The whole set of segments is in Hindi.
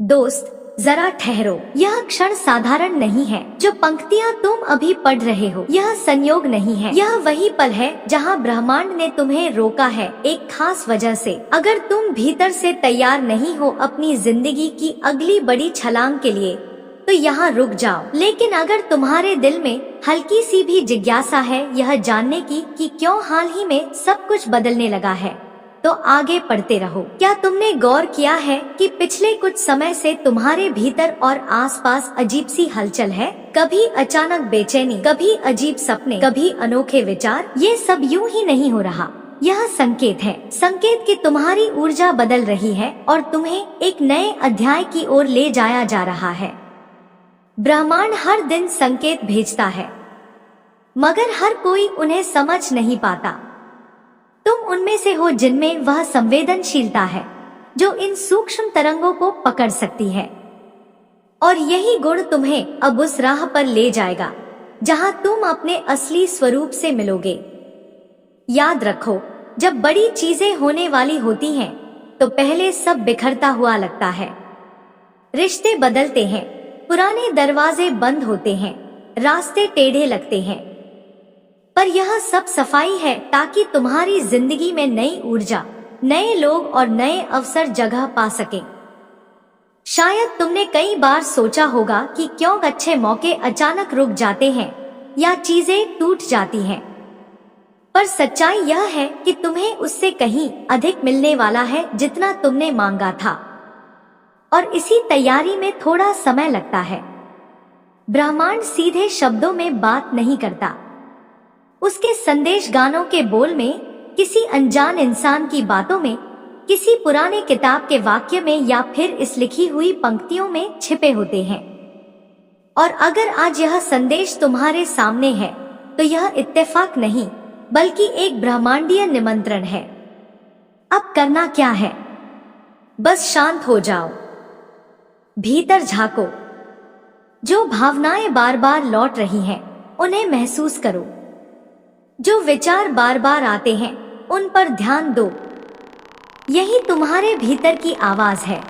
दोस्त, जरा ठहरो। यह क्षण साधारण नहीं है। जो पंक्तियाँ तुम अभी पढ़ रहे हो, यह संयोग नहीं है। यह वही पल है जहाँ ब्रह्मांड ने तुम्हें रोका है, एक खास वजह से। अगर तुम भीतर से तैयार नहीं हो अपनी जिंदगी की अगली बड़ी छलांग के लिए, तो यहाँ रुक जाओ। लेकिन अगर तुम्हारे दिल में हल्की सी भी जिज्ञासा है यह जानने की कि क्यों हाल ही में सब कुछ बदलने लगा है, तो आगे पढ़ते रहो। क्या तुमने गौर किया है कि पिछले कुछ समय से तुम्हारे भीतर और आसपास अजीब सी हलचल है? कभी अचानक बेचैनी, कभी अजीब सपने, कभी अनोखे विचार। ये सब यूं ही नहीं हो रहा। यह संकेत है, संकेत कि तुम्हारी ऊर्जा बदल रही है और तुम्हें एक नए अध्याय की ओर ले जाया जा रहा है। ब्रह्मांड हर दिन संकेत भेजता है, मगर हर कोई उन्हें समझ नहीं पाता। तुम उनमें से हो जिनमें वह संवेदनशीलता है जो इन सूक्ष्म तरंगों को पकड़ सकती है, और यही गुण तुम्हें अब उस राह पर ले जाएगा जहां तुम अपने असली स्वरूप से मिलोगे। याद रखो, जब बड़ी चीजें होने वाली होती हैं, तो पहले सब बिखरता हुआ लगता है। रिश्ते बदलते हैं, पुराने दरवाजे बंद होते हैं, रास्ते टेढ़े लगते हैं, पर यह सब सफाई है ताकि तुम्हारी जिंदगी में नई ऊर्जा, नए लोग और नए अवसर जगह पा सकें। शायद तुमने कई बार सोचा होगा कि क्यों अच्छे मौके अचानक रुक जाते हैं या चीजें टूट जाती हैं, पर सच्चाई यह है कि तुम्हें उससे कहीं अधिक मिलने वाला है जितना तुमने मांगा था, और इसी तैयारी में थोड़ा समय लगता है। ब्रह्मांड सीधे शब्दों में बात नहीं करता। उसके संदेश गानों के बोल में, किसी अनजान इंसान की बातों में, किसी पुराने किताब के वाक्य में, या फिर इस लिखी हुई पंक्तियों में छिपे होते हैं। और अगर आज यह संदेश तुम्हारे सामने है, तो यह इत्तेफाक नहीं बल्कि एक ब्रह्मांडीय निमंत्रण है। अब करना क्या है? बस शांत हो जाओ, भीतर झांको। जो भावनाएं बार बार लौट रही हैं, उन्हें महसूस करो। जो विचार बार बार आते हैं, उन पर ध्यान दो। यही तुम्हारे भीतर की आवाज है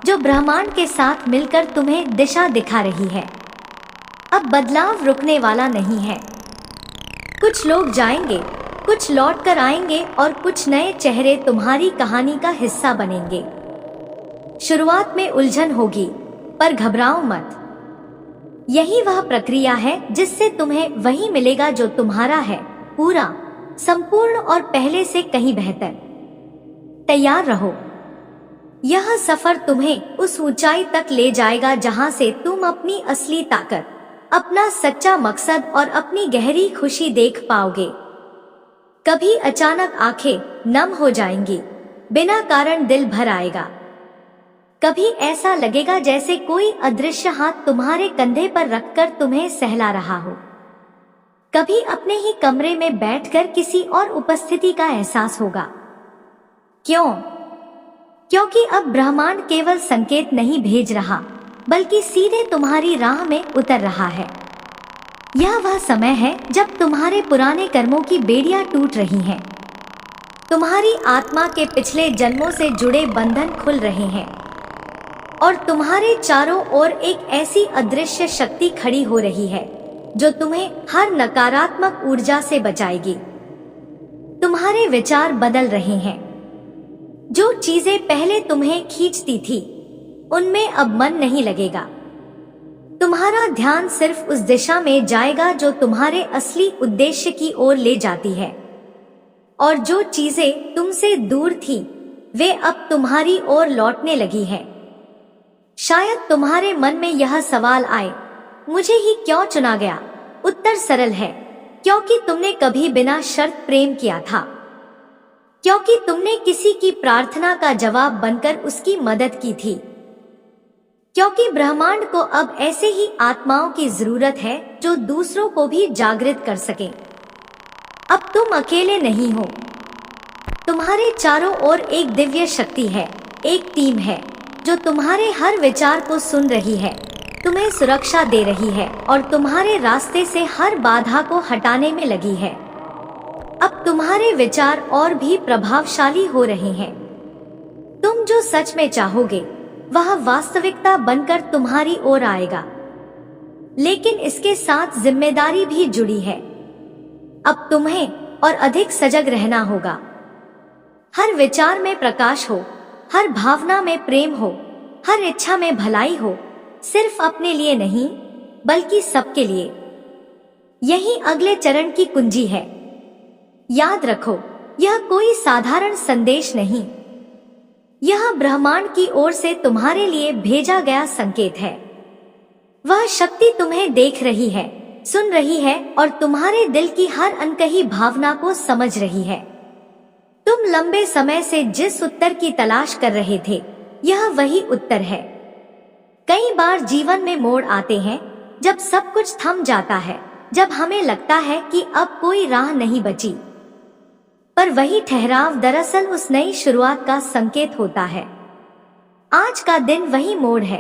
जो ब्रह्मांड के साथ मिलकर तुम्हें दिशा दिखा रही है। अब बदलाव रुकने वाला नहीं है। कुछ लोग जाएंगे, कुछ लौट कर आएंगे, और कुछ नए चेहरे तुम्हारी कहानी का हिस्सा बनेंगे। शुरुआत में उलझन होगी, पर घबराओ मत। यही वह प्रक्रिया है जिससे तुम्हें वही मिलेगा जो तुम्हारा है, पूरा, संपूर्ण और पहले से कहीं बेहतर। तैयार रहो। यह सफर तुम्हें उस ऊंचाई तक ले जाएगा जहां से तुम अपनी असली ताकत, अपना सच्चा मकसद और अपनी गहरी खुशी देख पाओगे। कभी अचानक आंखें नम हो जाएंगी, बिना कारण दिल भर आएगा। कभी ऐसा लगेगा जैसे कोई अदृश्य हाथ तुम्हारे कंधे पर रखकर तुम्हें सहला रहा हो। कभी अपने ही कमरे में बैठकर किसी और उपस्थिति का एहसास होगा। क्यों? क्योंकि अब ब्रह्मांड केवल संकेत नहीं भेज रहा, बल्कि सीधे तुम्हारी राह में उतर रहा है। यह वह समय है जब तुम्हारे पुराने कर्मों की बेड़ियां टूट रही हैं। तुम्हारी आत्मा के पिछले जन्मों से जुड़े बंधन खुल रहे हैं, और तुम्हारे चारों ओर एक ऐसी अदृश्य शक्ति खड़ी हो रही है जो तुम्हें हर नकारात्मक ऊर्जा से बचाएगी। तुम्हारे विचार बदल रहे हैं। जो चीजें पहले तुम्हें खींचती थी, उनमें अब मन नहीं लगेगा। तुम्हारा ध्यान सिर्फ उस दिशा में जाएगा जो तुम्हारे असली उद्देश्य की ओर ले जाती है, और जो चीजें तुमसे दूर थी, वे अब तुम्हारी ओर लौटने लगी है। शायद तुम्हारे मन में यह सवाल आए, मुझे ही क्यों चुना गया? उत्तर सरल है, क्योंकि तुमने कभी बिना शर्त प्रेम किया था। क्योंकि तुमने किसी की प्रार्थना का जवाब बनकर उसकी मदद की थी। क्योंकि ब्रह्मांड को अब ऐसे ही आत्माओं की जरूरत है जो दूसरों को भी जागृत कर सके। अब तुम अकेले नहीं हो। तुम्हारे चारों ओर एक दिव्य शक्ति है, एक टीम है जो तुम्हारे हर विचार को सुन रही है, तुम्हें सुरक्षा दे रही है, और तुम्हारे रास्ते से हर बाधा को हटाने में लगी है। अब तुम्हारे विचार और भी प्रभावशाली हो रहे हैं। तुम जो सच में चाहोगे, वह वास्तविकता बनकर तुम्हारी ओर आएगा। लेकिन इसके साथ जिम्मेदारी भी जुड़ी है। अब तुम्हें और अधिक सजग रहना होगा। हर विचार में प्रकाश हो, हर भावना में प्रेम हो, हर इच्छा में भलाई हो, सिर्फ अपने लिए नहीं बल्कि सबके लिए। यही अगले चरण की कुंजी है। याद रखो, यह कोई साधारण संदेश नहीं, यह ब्रह्मांड की ओर से तुम्हारे लिए भेजा गया संकेत है। वह शक्ति तुम्हें देख रही है, सुन रही है और तुम्हारे दिल की हर अनकही भावना को समझ रही है। तुम लंबे समय से जिस उत्तर की तलाश कर रहे थे, यह वही उत्तर है। कई बार जीवन में मोड़ आते हैं जब सब कुछ थम जाता है, जब हमें लगता है कि अब कोई राह नहीं बची। पर वही ठहराव दरअसल उस नई शुरुआत का संकेत होता है। आज का दिन वही मोड़ है।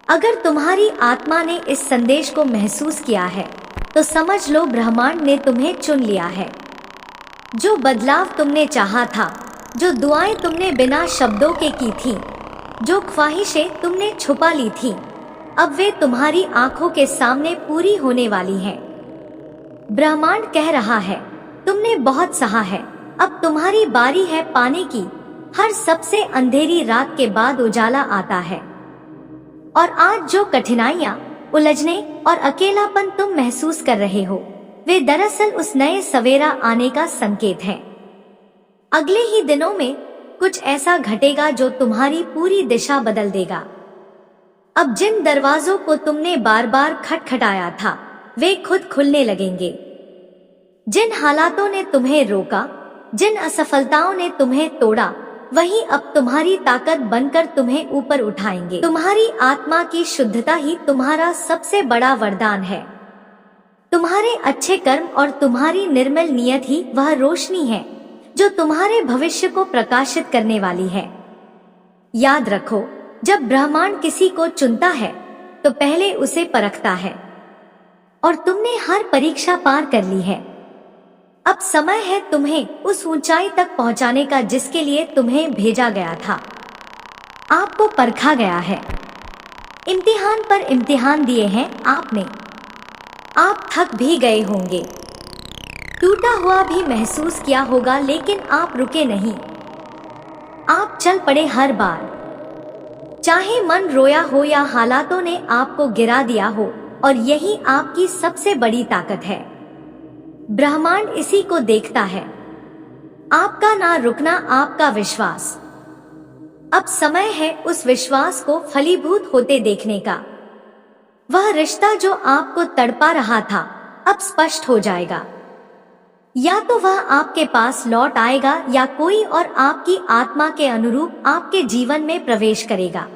अगर तुम्हारी आत्मा ने इस संदेश को महसूस किया है, तो समझ लो ब्रह्मांड ने तुम्हें चुन लिया है। जो बदलाव तुमने चाहा था, जो दुआएं तुमने बिना शब्दों के की थी, जो ख्वाहिशें तुमने छुपा ली थी, अब वे तुम्हारी आंखों के सामने पूरी होने वाली हैं। ब्रह्मांड कह रहा है, तुमने बहुत सहा है, अब तुम्हारी बारी है पाने की। हर सबसे अंधेरी रात के बाद उजाला आता है। और आज जो कठिनाइयां, उलझने और अकेलापन तुम महसूस कर रहे हो, वे दरअसल उस नए सवेरा आने का संकेत है। अगले ही दिनों में कुछ ऐसा घटेगा जो तुम्हारी पूरी दिशा बदल देगा। अब जिन दरवाजों को तुमने बार बार खटखटाया था, वे खुद खुलने लगेंगे। जिन हालातों ने तुम्हें रोका, जिन असफलताओं ने तुम्हें तोड़ा, वही अब तुम्हारी ताकत बनकर तुम्हें ऊपर उठाएंगे। तुम्हारी आत्मा की शुद्धता ही तुम्हारा सबसे बड़ा वरदान है। तुम्हारे अच्छे कर्म और तुम्हारी निर्मल नियत ही वह रोशनी है जो तुम्हारे भविष्य को प्रकाशित करने वाली है। याद रखो, जब ब्रह्मांड किसी को चुनता है तो पहले उसे परखता है, और तुमने हर परीक्षा पार कर ली है। अब समय है तुम्हें उस ऊंचाई तक पहुंचाने का जिसके लिए तुम्हें भेजा गया था। आपको परखा गया है, इम्तिहान पर इम्तिहान दिए हैं आपने। आप थक भी गए होंगे, टूटा हुआ भी महसूस किया होगा, लेकिन आप रुके नहीं। आप चल पड़े हर बार, चाहे मन रोया हो या हालातों ने आपको गिरा दिया हो, और यही आपकी सबसे बड़ी ताकत है। ब्रह्मांड इसी को देखता है, आपका ना रुकना, आपका विश्वास। अब समय है उस विश्वास को फलीभूत होते देखने का। वह रिश्ता जो आपको तड़पा रहा था, अब स्पष्ट हो जाएगा। या तो वह आपके पास लौट आएगा या कोई और आपकी आत्मा के अनुरूप आपके जीवन में प्रवेश करेगा।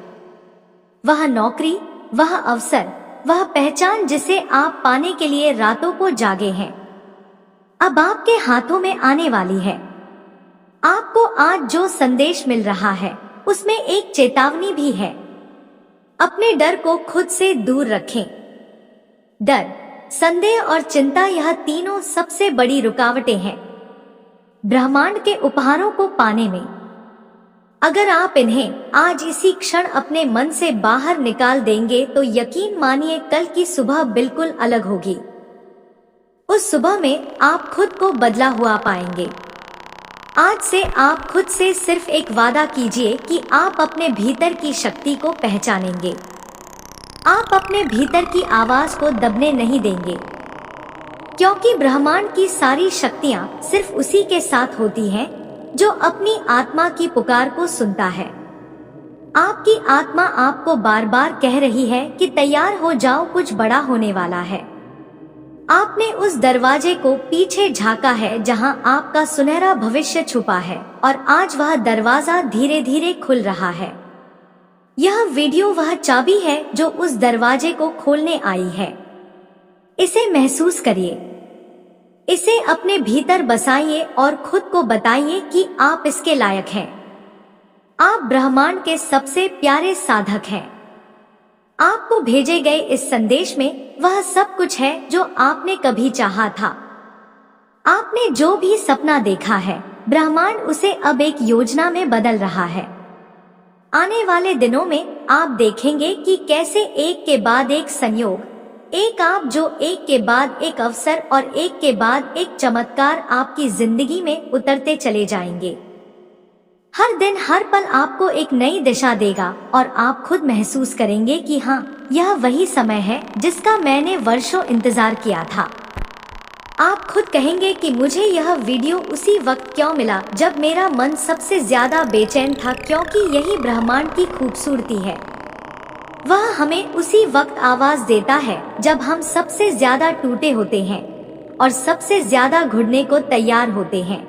वह नौकरी, वह अवसर, वह पहचान जिसे आप पाने के लिए रातों को जागे हैं, अब आपके हाथों में आने वाली है। आपको आज जो संदेश मिल रहा है, उसमें एक चेतावनी भी है। अपने डर को खुद से दूर रखें। डर, संदेह और चिंता, यह तीनों सबसे बड़ी रुकावटें हैं ब्रह्मांड के उपहारों को पाने में। अगर आप इन्हें आज इसी क्षण अपने मन से बाहर निकाल देंगे तो यकीन मानिए कल की सुबह बिल्कुल अलग होगी। उस सुबह में आप खुद को बदला हुआ पाएंगे। आज से आप खुद से सिर्फ एक वादा कीजिए कि आप अपने भीतर की शक्ति को पहचानेंगे। आप अपने भीतर की आवाज को दबने नहीं देंगे, क्योंकि ब्रह्मांड की सारी शक्तियां सिर्फ उसी के साथ होती हैं जो अपनी आत्मा की पुकार को सुनता है। आपकी आत्मा आपको बार बार कह रही है कि तैयार हो जाओ, कुछ बड़ा होने वाला है। आपने उस दरवाजे को पीछे झांका है जहां आपका सुनहरा भविष्य छुपा है, और आज वह दरवाजा धीरे धीरे खुल रहा है। यह वीडियो वह चाबी है जो उस दरवाजे को खोलने आई है। इसे महसूस करिए, इसे अपने भीतर बसाइए और खुद को बताइए कि आप इसके लायक हैं। आप ब्रह्मांड के सबसे प्यारे साधक हैं। आपको भेजे गए इस संदेश में वह सब कुछ है जो आपने कभी चाहा था। आपने जो भी सपना देखा है, ब्रह्मांड उसे अब एक योजना में बदल रहा है। आने वाले दिनों में आप देखेंगे कि कैसे एक के बाद एक संयोग, एक आप जो एक के बाद एक अवसर और एक के बाद एक चमत्कार आपकी जिंदगी में उतरते चले जाएंगे। हर दिन हर पल आपको एक नई दिशा देगा और आप खुद महसूस करेंगे कि हाँ, यह वही समय है जिसका मैंने वर्षों इंतजार किया था। आप खुद कहेंगे कि मुझे यह वीडियो उसी वक्त क्यों मिला जब मेरा मन सबसे ज्यादा बेचैन था, क्योंकि यही ब्रह्मांड की खूबसूरती है। वह हमें उसी वक्त आवाज देता है जब हम सबसे ज्यादा टूटे होते हैं और सबसे ज्यादा घुटने को तैयार होते हैं।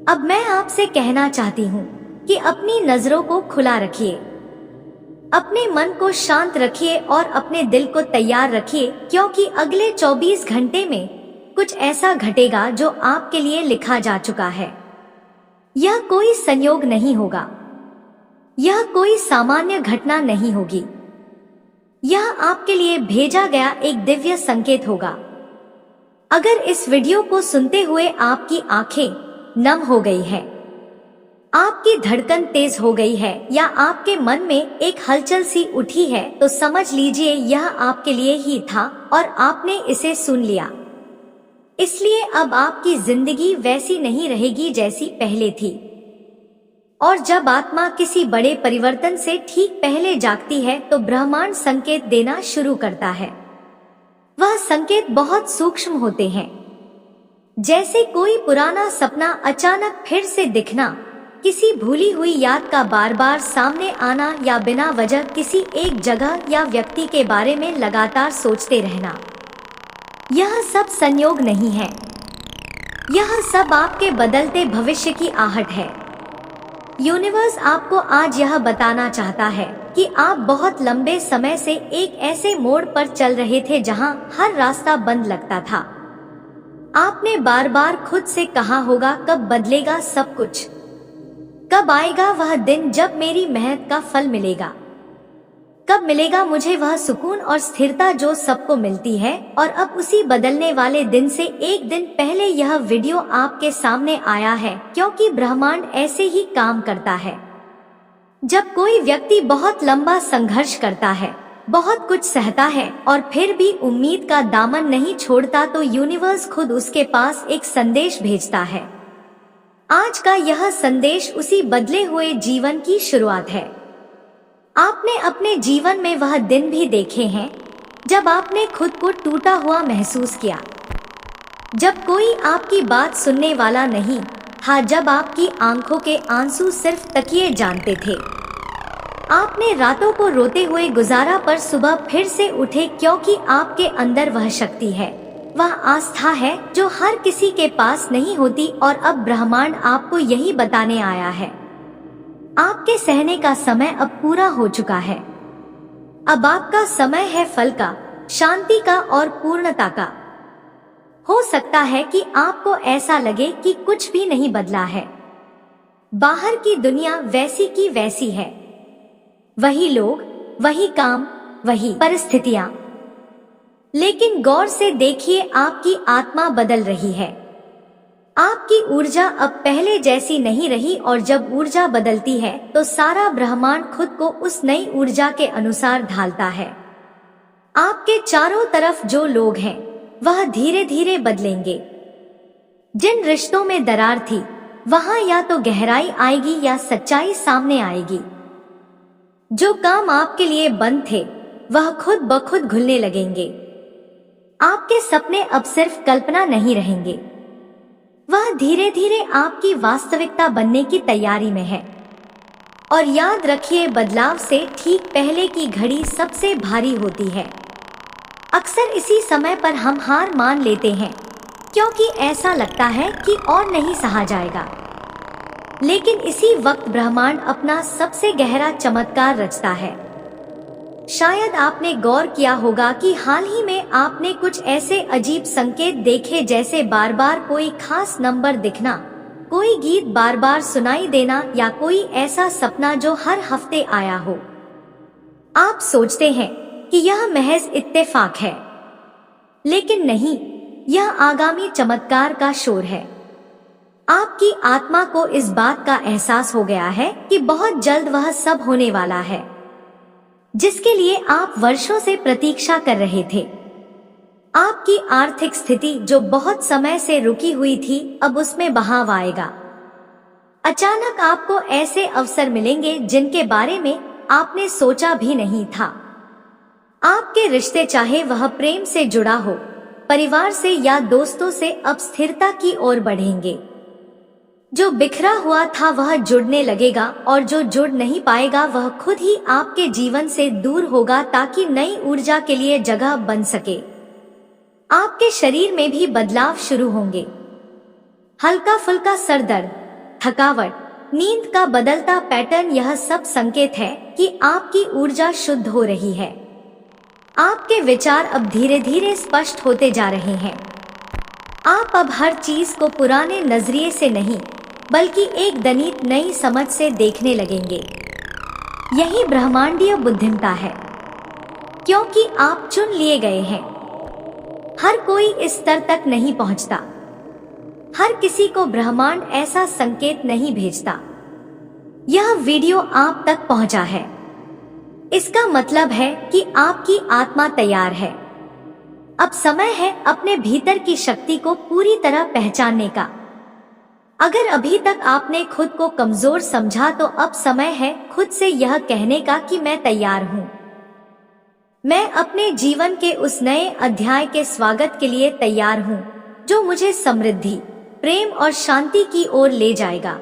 अब मैं आपसे कहना चाहती हूँ कि अपनी नजरों को खुला रखिए, अपने मन को शांत रखिए और अपने दिल को तैयार रखिए, क्योंकि अगले 24 घंटे में कुछ ऐसा घटेगा जो आपके लिए लिखा जा चुका है। यह कोई संयोग नहीं होगा, यह कोई सामान्य घटना नहीं होगी, यह आपके लिए भेजा गया एक दिव्य संकेत होगा। अगर इस वीडियो को सुनते हुए आपकी आंखें नम हो गई है, आपकी धड़कन तेज हो गई है या आपके मन में एक हलचल सी उठी है, तो समझ लीजिए यह आपके लिए ही था और आपने इसे सुन लिया। इसलिए अब आपकी जिंदगी वैसी नहीं रहेगी जैसी पहले थी। और जब आत्मा किसी बड़े परिवर्तन से ठीक पहले जागती है तो ब्रह्मांड संकेत देना शुरू करता है। वह संकेत बहुत सूक्ष्म होते हैं, जैसे कोई पुराना सपना अचानक फिर से दिखना, किसी भूली हुई याद का बार बार सामने आना या बिना वजह किसी एक जगह या व्यक्ति के बारे में लगातार सोचते रहना। यह सब संयोग नहीं है, यह सब आपके बदलते भविष्य की आहट है। यूनिवर्स आपको आज यह बताना चाहता है कि आप बहुत लंबे समय से एक ऐसे मोड़ पर चल रहे थे जहां हर रास्ता बंद लगता था। आपने बार बार खुद से कहा होगा, कब बदलेगा सब कुछ, कब आएगा वह दिन जब मेरी मेहनत का फल मिलेगा, कब मिलेगा मुझे वह सुकून और स्थिरता जो सबको मिलती है। और अब उसी बदलने वाले दिन से एक दिन पहले यह वीडियो आपके सामने आया है, क्योंकि ब्रह्मांड ऐसे ही काम करता है। जब कोई व्यक्ति बहुत लंबा संघर्ष करता है, बहुत कुछ सहता है और फिर भी उम्मीद का दामन नहीं छोड़ता, तो यूनिवर्स खुद उसके पास एक संदेश भेजता है। आज का यह संदेश उसी बदले हुए जीवन की शुरुआत है। आपने अपने जीवन में वह दिन भी देखे हैं जब आपने खुद को टूटा हुआ महसूस किया, जब कोई आपकी बात सुनने वाला नहीं था, जब आपकी आंखों के आंसू सिर्फ तकिए जानते थे। आपने रातों को रोते हुए गुजारा, पर सुबह फिर से उठे, क्योंकि आपके अंदर वह शक्ति है, वह आस्था है जो हर किसी के पास नहीं होती। और अब ब्रह्मांड आपको यही बताने आया है, आपके सहने का समय अब पूरा हो चुका है। अब आपका समय है फल का, शांति का और पूर्णता का। हो सकता है कि आपको ऐसा लगे कि कुछ भी नहीं बदला है, बाहर की दुनिया वैसी की वैसी है, वही लोग, वही काम, वही परिस्थितियां। लेकिन गौर से देखिए, आपकी आत्मा बदल रही है। आपकी ऊर्जा अब पहले जैसी नहीं रही, और जब ऊर्जा बदलती है तो सारा ब्रह्मांड खुद को उस नई ऊर्जा के अनुसार ढालता है। आपके चारों तरफ जो लोग हैं वह धीरे धीरे बदलेंगे। जिन रिश्तों में दरार थी वहां या तो गहराई आएगी या सच्चाई सामने आएगी। जो काम आपके लिए बंद थे वह खुद ब खुद घुलने लगेंगे। आपके सपने अब सिर्फ कल्पना नहीं रहेंगे, वह धीरे धीरे आपकी वास्तविकता बनने की तैयारी में है। और याद रखिए, बदलाव से ठीक पहले की घड़ी सबसे भारी होती है। अक्सर इसी समय पर हम हार मान लेते हैं, क्योंकि ऐसा लगता है कि और नहीं सहा जाएगा। लेकिन इसी वक्त ब्रह्मांड अपना सबसे गहरा चमत्कार रचता है। शायद आपने गौर किया होगा कि हाल ही में आपने कुछ ऐसे अजीब संकेत देखे, जैसे बार बार कोई खास नंबर दिखना, कोई गीत बार बार सुनाई देना या कोई ऐसा सपना जो हर हफ्ते आया हो। आप सोचते हैं कि यह महज इत्तेफाक है, लेकिन नहीं, यह आगामी चमत्कार का शोर है। आपकी आत्मा को इस बात का एहसास हो गया है कि बहुत जल्द वह सब होने वाला है जिसके लिए आप वर्षों से प्रतीक्षा कर रहे थे। आपकी आर्थिक स्थिति जो बहुत समय से रुकी हुई थी, अब उसमें बहाव आएगा। अचानक आपको ऐसे अवसर मिलेंगे जिनके बारे में आपने सोचा भी नहीं था। आपके रिश्ते, चाहे वह प्रेम से जुड़ा हो, परिवार से या दोस्तों से, अब स्थिरता की ओर बढ़ेंगे। जो बिखरा हुआ था वह जुड़ने लगेगा और जो जुड़ नहीं पाएगा वह खुद ही आपके जीवन से दूर होगा ताकि नई ऊर्जा के लिए जगह बन सके। आपके शरीर में भी बदलाव शुरू होंगे। हल्का फुल्का सर दर्द, थकावट, नींद का बदलता पैटर्न, यह सब संकेत है कि आपकी ऊर्जा शुद्ध हो रही है। आपके विचार अब धीरे धीरे स्पष्ट होते जा रहे हैं। आप अब हर चीज को पुराने नजरिए से नहीं बल्कि एक दनीत नई समझ से देखने लगेंगे। यही ब्रह्मांडीय बुद्धिमत्ता है, क्योंकि आप चुन लिए गए हैं। हर कोई इस स्तर तक नहीं पहुंचता। हर किसी को ब्रह्मांड ऐसा संकेत नहीं भेजता। यह वीडियो आप तक पहुंचा है, इसका मतलब है कि आपकी आत्मा तैयार है। अब समय है अपने भीतर की शक्ति को पूरी तरह पहचानने का। अगर अभी तक आपने खुद को कमजोर समझा तो अब समय है खुद से यह कहने का कि मैं तैयार हूँ। मैं अपने जीवन के उस नए अध्याय के स्वागत के लिए तैयार हूँ जो मुझे समृद्धि, प्रेम और शांति की ओर ले जाएगा।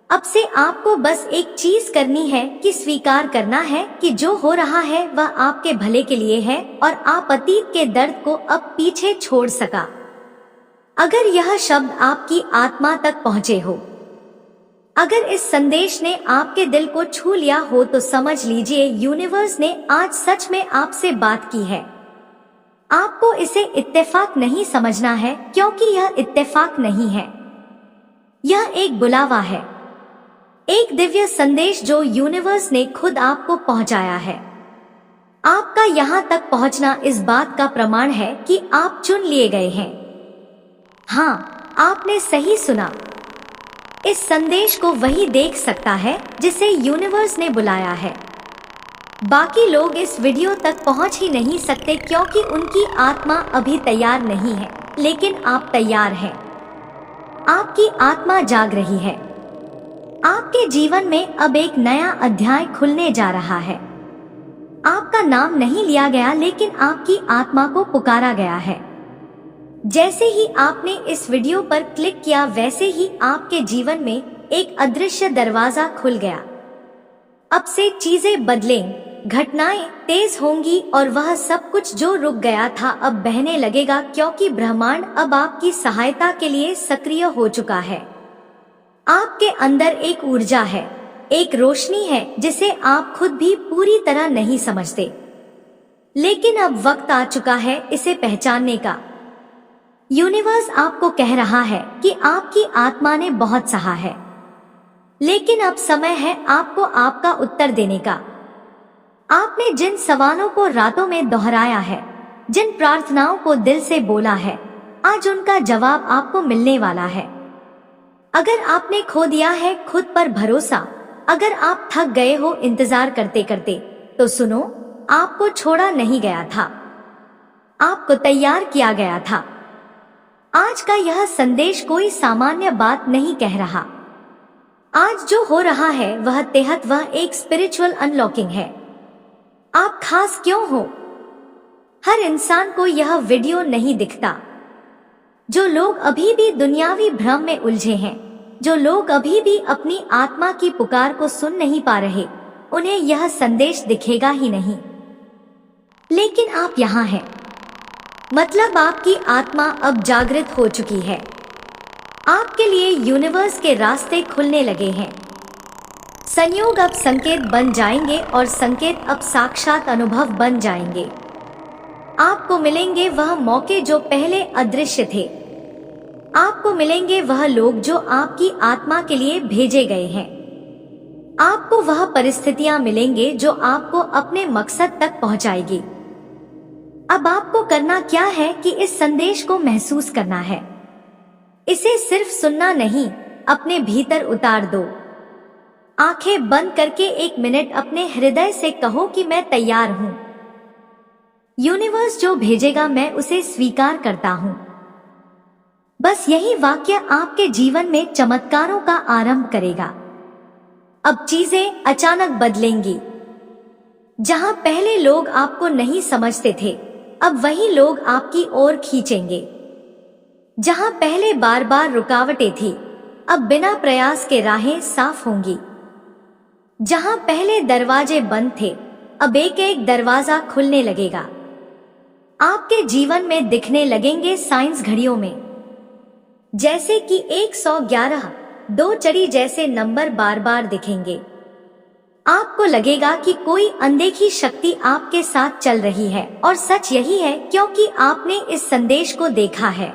अब से आपको बस एक चीज करनी है कि स्वीकार करना है कि जो हो रहा है वह आपके भले के लिए है और आप अतीत के दर्द को अब पीछे छोड़ सका। अगर यह शब्द आपकी आत्मा तक पहुँचे हो, अगर इस संदेश ने आपके दिल को छू लिया हो तो समझ लीजिए यूनिवर्स ने आज सच में आपसे बात की है। आपको इसे इत्तेफाक नहीं समझना है, क्योंकि यह इत्तेफाक नहीं है। यह एक बुलावा है, एक दिव्य संदेश जो यूनिवर्स ने खुद आपको पहुंचाया है। आपका यहाँ तक पहुंचना इस बात का प्रमाण है कि आप चुन लिए गए हैं। हाँ, आपने सही सुना। इस संदेश को वही देख सकता है जिसे यूनिवर्स ने बुलाया है। बाकी लोग इस वीडियो तक पहुंच ही नहीं सकते क्योंकि उनकी आत्मा अभी तैयार नहीं है, लेकिन आप तैयार हैं। आपकी आत्मा जाग रही है। आपके जीवन में अब एक नया अध्याय खुलने जा रहा है। आपका नाम नहीं लिया गया, लेकिन आपकी आत्मा को पुकारा गया है। जैसे ही आपने इस वीडियो पर क्लिक किया वैसे ही आपके जीवन में एक अदृश्य दरवाजा खुल गया। अब से चीजें बदलें, घटनाएं तेज होंगी और वह सब कुछ जो रुक गया था अब बहने लगेगा, क्योंकि ब्रह्मांड अब आपकी सहायता के लिए सक्रिय हो चुका है। आपके अंदर एक ऊर्जा है, एक रोशनी है जिसे आप खुद भी पूरी तरह नहीं समझते, लेकिन अब वक्त आ चुका है इसे पहचानने का। यूनिवर्स आपको कह रहा है कि आपकी आत्मा ने बहुत सहा है, लेकिन अब समय है आपको आपका उत्तर देने का। आपने जिन सवालों को रातों में दोहराया है, जिन प्रार्थनाओं को दिल से बोला है, आज उनका जवाब आपको मिलने वाला है। अगर आपने खो दिया है खुद पर भरोसा, अगर आप थक गए हो इंतजार करते करते, तो सुनो, आपको छोड़ा नहीं गया था, आपको तैयार किया गया था। आज का यह संदेश कोई सामान्य बात नहीं कह रहा। आज जो हो रहा है वह एक स्पिरिचुअल अनलॉकिंग है। आप खास क्यों हो? हर इंसान को यह वीडियो नहीं दिखता। जो लोग अभी भी दुनियावी भ्रम में उलझे हैं, जो लोग अभी भी अपनी आत्मा की पुकार को सुन नहीं पा रहे, उन्हें यह संदेश दिखेगा ही नहीं। लेकिन आप यहाँ हैं, मतलब आपकी आत्मा अब जागृत हो चुकी है। आपके लिए यूनिवर्स के रास्ते खुलने लगे हैं। संयोग अब संकेत बन जाएंगे और संकेत अब साक्षात अनुभव बन जाएंगे। आपको मिलेंगे वह मौके जो पहले अदृश्य थे। आपको मिलेंगे वह लोग जो आपकी आत्मा के लिए भेजे गए हैं। आपको वह परिस्थितियां मिलेंगे जो आपको अपने मकसद तक पहुंचाएगी। अब आपको करना क्या है कि इस संदेश को महसूस करना है, इसे सिर्फ सुनना नहीं, अपने भीतर उतार दो। आंखें बंद करके 1 मिनट अपने हृदय से कहो कि मैं तैयार हूँ। यूनिवर्स जो भेजेगा मैं उसे स्वीकार करता हूँ। बस यही वाक्य आपके जीवन में चमत्कारों का आरंभ करेगा। अब चीजें अचानक बदलेंगी। जहां पहले लोग आपको नहीं समझते थे, अब वही लोग आपकी ओर खींचेंगे। जहां पहले बार बार रुकावटें थी, अब बिना प्रयास के राहें साफ होंगी। जहां पहले दरवाजे बंद थे, अब एक एक दरवाजा खुलने लगेगा। आपके जीवन में दिखने लगेंगे साइंस घड़ियों में, जैसे कि 111, 2 चरी जैसे नंबर बार बार दिखेंगे। आपको लगेगा कि कोई अनदेखी शक्ति आपके साथ चल रही है, और सच यही है क्योंकि आपने इस संदेश को देखा है।